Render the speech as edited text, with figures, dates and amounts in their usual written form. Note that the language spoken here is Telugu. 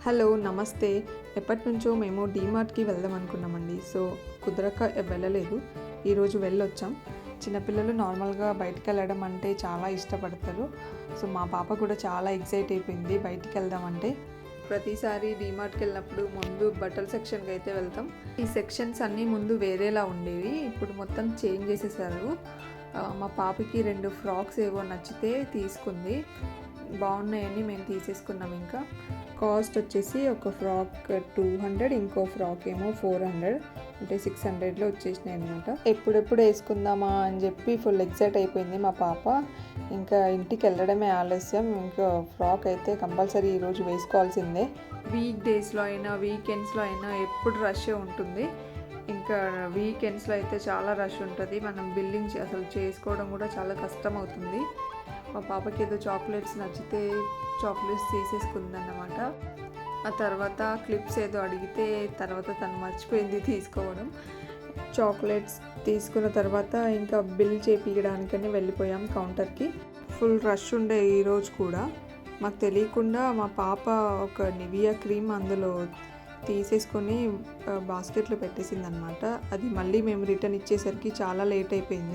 హలో నమస్తే. ఎప్పటినుంచో మేము డీమార్ట్‌కి వెళ్దాం అనుకున్నామండి. సో కుదరక వెళ్ళలేదు. ఈరోజు వెళ్ళొచ్చాం. చిన్నపిల్లలు నార్మల్‌గా బయటికెళ్ళడం అంటే చాలా ఇష్టపడతారు. సో మా పాప కూడా చాలా ఎక్సైట్ అయిపోయింది బయటికెళ్దామంటే. ప్రతిసారి డీమార్ట్‌కి వెళ్ళినప్పుడు ముందు బట్టల సెక్షన్‌కి అయితే వెళ్తాం. ఈ సెక్షన్స్ అన్నీ ముందు వేరేలా ఉండేవి. ఇప్పుడు మొత్తం చేంజ్ చేసేసారు. మా పాపకి 2 ఫ్రాక్స్ ఏవో నచ్చితే తీసుకుంది. బాగున్నాయని మేము తీసేసుకున్నాం. ఇంకా కాస్ట్ వచ్చేసి ఒక ఫ్రాక్ 200, ఇంకో ఫ్రాక్ ఏమో 400, అంటే 600లో వచ్చేసినాయి అనమాట. ఎప్పుడెప్పుడు వేసుకుందామా అని చెప్పి ఫుల్ ఎక్సైట్ అయిపోయింది మా పాప. ఇంకా ఇంటికి వెళ్ళడమే ఆలస్యం. ఇంకా ఫ్రాక్ అయితే కంపల్సరీ ఈరోజు వేసుకోవాల్సిందే. వీక్ డేస్లో అయినా వీకెండ్స్లో అయినా ఎప్పుడు రష్ ఉంటుంది. ఇంకా వీకెండ్స్లో అయితే చాలా రష్ ఉంటుంది. మనం బిల్లింగ్ అసలు చేసుకోవడం కూడా చాలా కష్టం అవుతుంది. మా పాపకి ఏదో చాక్లెట్స్ నచ్చితే చాక్లెట్స్ తీసేసుకుందన్నమాట. ఆ తర్వాత క్లిప్స్ ఏదో అడిగితే తర్వాత తను మర్చిపోయింది తీసుకోవడం. చాక్లెట్స్ తీసుకున్న తర్వాత ఇంకా బిల్ చేపించడానికని వెళ్ళిపోయాం కౌంటర్కి. ఫుల్ రష్ ఉండే ఈరోజు కూడా. మాకు తెలియకుండా మా పాప ఒక నివియా క్రీమ్ అందులో తీసేసుకొని బాస్కెట్లో పెట్టేసిందనమాట. అది మళ్ళీ మేము రిటర్న్ ఇచ్చేసరికి చాలా లేట్ అయిపోయింది.